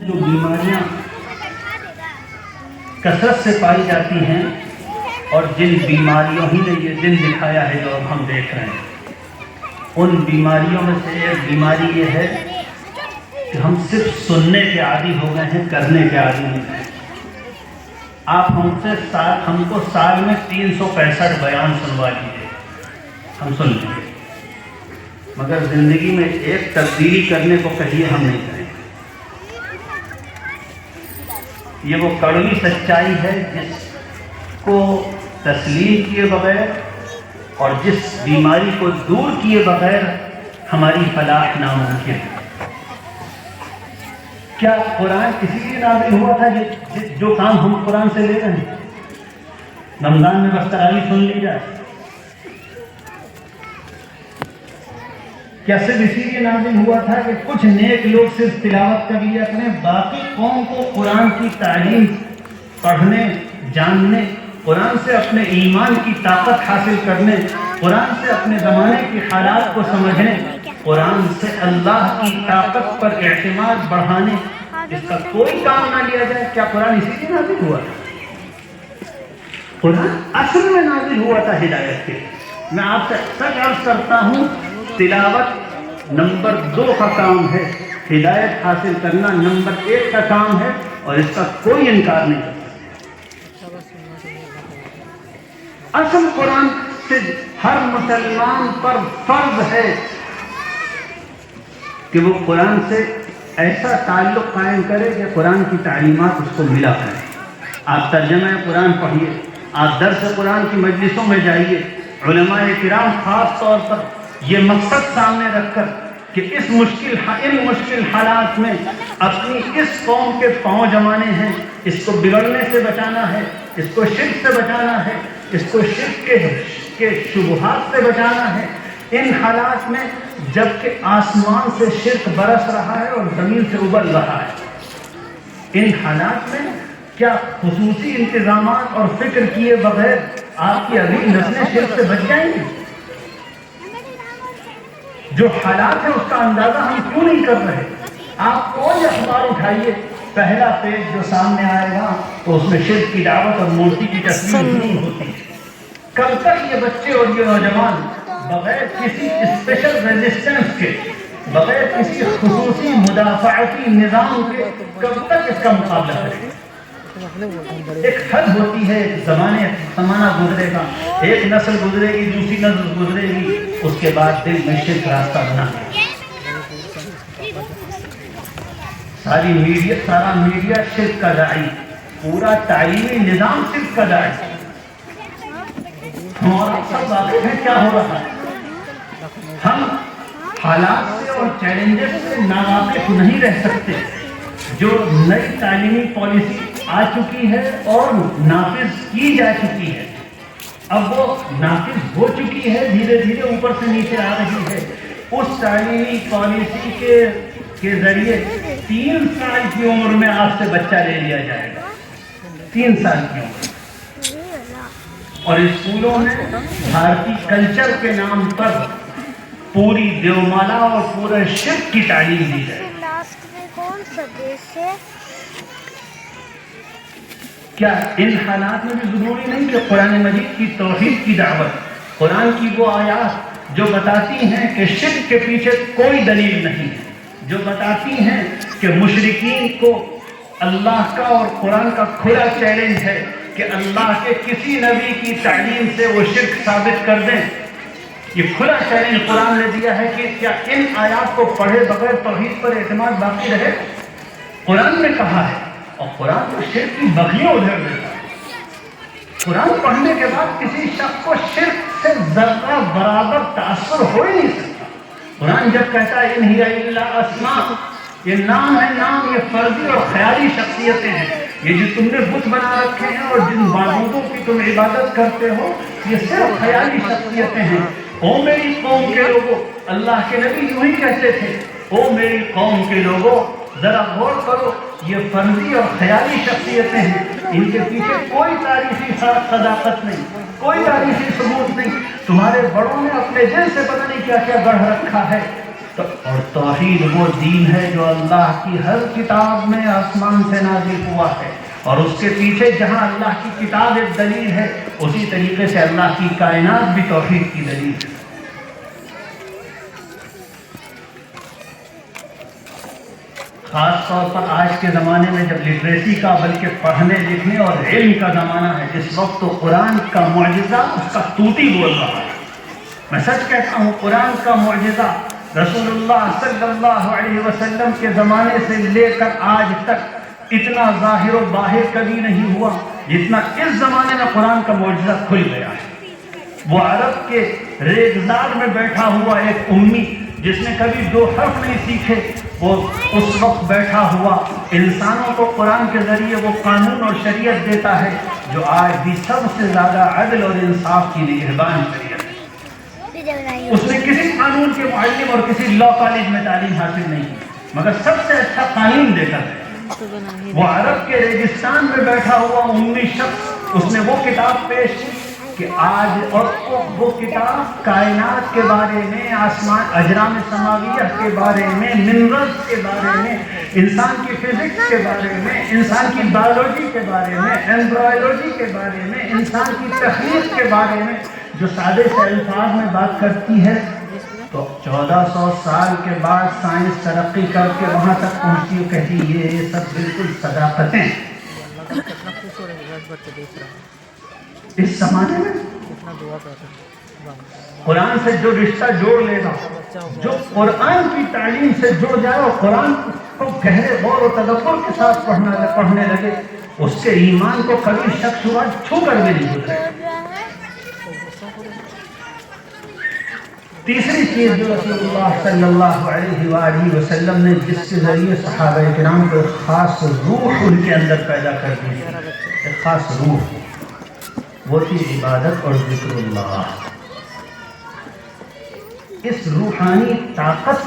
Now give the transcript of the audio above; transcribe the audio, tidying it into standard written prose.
جو بیماریاں کثرت سے پائی جاتی ہیں اور جن بیماریوں ہی نے یہ دن دکھایا ہے جو اب ہم دیکھ رہے ہیں، ان بیماریوں میں سے ایک بیماری یہ ہے کہ ہم صرف سننے کے عادی ہو گئے ہیں، کرنے کے عادی نہیں ہیں۔ آپ ہم کو سال میں 365 بیان سنوا لیجیے، ہم سن لیں گے، مگر زندگی میں ایک تبدیلی کرنے کو کہیے ہم نہیں کریں۔ یہ وہ کڑوی سچائی ہے جس کو تسلیم کیے بغیر اور جس بیماری کو دور کیے بغیر ہماری فلاح ناممکن ہے۔ کیا قرآن اسی لیے نازل ہوا تھا جو کام ہم قرآن سے لے رہے ہیں؟ رمضان میں بس تراویح سن لی جائے، کیا صرف اسی لیے نازل ہوا تھا کہ کچھ نیک لوگ صرف تلاوت کر لیا کریں، باقی قوم کو قرآن کی تعلیم پڑھنے، جاننے، قرآن سے اپنے ایمان کی طاقت حاصل کرنے، قرآن سے اپنے زمانے کی حالات کو سمجھنے، قرآن سے اللہ کی طاقت پر اعتماد بڑھانے، اس کا کوئی کام نہ لیا جائے؟ کیا قرآن اسی لیے نازل ہوا تھا؟ قرآن اصل میں نازل ہوا تھا ہدایت کے۔ میں آپ سے سچ عرض کرتا ہوں، تلاوت نمبر 2 کا کام ہے، ہدایت حاصل کرنا نمبر 1 کا کام ہے، اور اس کا کوئی انکار نہیں کرتا۔ اصل قرآن سے ہر مسلمان پر فرض ہے کہ وہ قرآن سے ایسا تعلق قائم کرے کہ قرآن کی تعلیمات اس کو ملا کریں۔ آپ ترجمہ قرآن پڑھیے، آپ درس قرآن کی مجلسوں میں جائیے، علماء کرام خاص طور پر یہ مقصد سامنے رکھ کر کہ ان مشکل حالات میں اپنی اس قوم کے پاؤں جمانے ہیں، اس کو بگڑنے سے بچانا ہے، اس کو شرک سے بچانا ہے، اس کو شرک کے شبہات سے بچانا ہے۔ ان حالات میں جبکہ آسمان سے شرک برس رہا ہے اور زمین سے ابل رہا ہے، ان حالات میں کیا خصوصی انتظامات اور فکر کیے بغیر آپ کی اگلی نسلیں شرک سے بچ جائیں گی؟ جو حالات ہیں اس کا اندازہ ہم کیوں نہیں کر رہے؟ آپ کوئی اخبار اٹھائیے، پہلا پیج جو سامنے آئے گا تو اس میں شرک کی دعوت اور مورتی کی تصویر نہیں ہوتی۔ کب تک یہ بچے اور یہ نوجوان بغیر کسی اسپیشل ریزسٹنس کے، بغیر کسی خصوصی مدافعتی نظام کے کب تک اس کا مقابلہ کریں؟ ایک حد ہوتی ہے، ایک زمانہ گزرے گا، ایک نسل گزرے گی، دوسری نسل گزرے گی، اس کے بعد دل میں شرک راستہ بنا ہے۔ سارا میڈیا شرک کا داعی، پورا تعلیمی نظام شرک کا داعی۔ ہمارا سب واقف ہے کیا ہو رہا ہے؟ ہم حالات سے اور چیلنجز سے ناواقف نہیں رہ سکتے۔ جو نئی تعلیمی پالیسی آ چکی ہے اور نافذ کی جا چکی ہے، اب وہ نافذ ہو چکی ہے، دھیرے دھیرے اوپر سے نیچے آ رہی ہے۔ اس تعلیمی پالیسی کے ذریعے 3 سال کی عمر میں آپ سے بچہ لے لیا جائے گا، 3 سال کی عمر، اور اسکولوں میں بھارتی کلچر کے نام پر پوری دیومالا اور پورے شرک کی تعلیم دی جائے۔ کیا ان حالات میں بھی ضروری نہیں کہ قرآن مجید کی توحید کی دعوت، قرآن کی وہ آیات جو بتاتی ہیں کہ شرک کے پیچھے کوئی دلیل نہیں ہے، جو بتاتی ہیں کہ مشرکین کو اللہ کا اور قرآن کا کھلا چیلنج ہے کہ اللہ کے کسی نبی کی تعلیم سے وہ شرک ثابت کر دیں؟ یہ کھلا چیلنج قرآن نے دیا ہے کہ کیا ان آیات کو پڑھے بغیر توحید پر اعتماد باقی رہے؟ قرآن نے کہا ہے، اور قرآن کو شرک کی بغیاں ادھر دیتا ہے۔ قرآن پڑھنے کے بعد کسی شخص کو شرک سے ذرہ برابر تاثر ہو ہی نہیں سکتا۔ قرآن جب کہتا ہے ان ہی الا اسماء، یہ نام ہے، نام یہ فرضی اور خیالی شخصیتیں ہیں، یہ جو تم نے بت بنا رکھے ہیں اور جن معبودوں کی تم عبادت کرتے ہو، یہ صرف خیالی شخصیتیں ہیں۔ او میری قوم کے لوگوں، اللہ کے نبی یوں ہی کہتے تھے، او میری قوم کے لوگوں ذرا غور کرو، یہ فرضی اور خیالی شخصیتیں ہیں، ان کے پیچھے کوئی تاریخی صداقت نہیں، کوئی تاریخی ثبوت نہیں۔ تمہارے بڑوں نے اپنے دل سے پتہ نہیں کیا کیا گڑھ رکھا ہے، اور توحید وہ دین ہے جو اللہ کی ہر کتاب میں آسمان سے نازل ہوا ہے، اور اس کے پیچھے جہاں اللہ کی کتاب ایک دلیل ہے، اسی طریقے سے اللہ کی کائنات بھی توحید کی دلیل ہے۔ خاص طور پر آج کے زمانے میں جب لٹریسی کا بلکہ پڑھنے لکھنے اور علم کا زمانہ ہے، جس وقت تو قرآن کا معجزہ اس کا طوطی بول رہا ہے۔ میں سچ کہتا ہوں، قرآن کا معجزہ رسول اللہ صلی اللہ علیہ وسلم کے زمانے سے لے کر آج تک اتنا ظاہر و باہر کبھی نہیں ہوا جتنا اس زمانے میں قرآن کا معجزہ کھل گیا ہے۔ وہ عرب کے ریگزار میں بیٹھا ہوا ایک امی جس نے کبھی 2 حرف نہیں سیکھے، وہ اس وقت بیٹھا ہوا انسانوں کو قرآن کے ذریعے وہ قانون اور شریعت دیتا ہے جو آج بھی سب سے زیادہ عدل اور انصاف کی نگہبان شریعت ہے۔ اس نے کسی قانون کے معلم اور کسی لا کالج میں تعلیم حاصل نہیں کی، مگر سب سے اچھا قانون دیتا ہے۔ وہ عرب کے ریگستان میں بیٹھا ہوا امی شخص، اس نے وہ کتاب پیش کی کہ آج، اور وہ کتاب کائنات کے بارے میں، آسمان، اجرام سماویہ کے بارے میں، منرلز کے بارے میں، انسان کی فزکس کے بارے میں، انسان کی بایولوجی کے بارے میں، ایمبرائولوجی کے بارے میں، انسان کی تخلیق کے بارے میں جو سادے سے الفاظ میں بات کرتی ہے۔ تو 1400 سال کے بعد سائنس ترقی کر کے وہاں تک پہنچتی ہے، کہتی یہ سب بالکل صداقتیں۔ اس زمانے میں قرآن سے جو رشتہ جوڑ لے گا، جو قرآن کی تعلیم سے جڑ جائے اور قرآن کو گہرے غور و تدبر کے ساتھ پڑھنے لگے، اس کے ایمان کو کبھی شک شبہ چھو کر بھی نہیں گزرے۔ تیسری چیز جو رسول اللہ صلی اللہ علیہ وآلہ وسلم نے جس کے ذریعے صحابہ کرام کو ایک خاص روح ان کے اندر پیدا کر دی، ایک خاص روح، وہ تھی عبادت اور ذکر اللہ۔ اس روحانی طاقت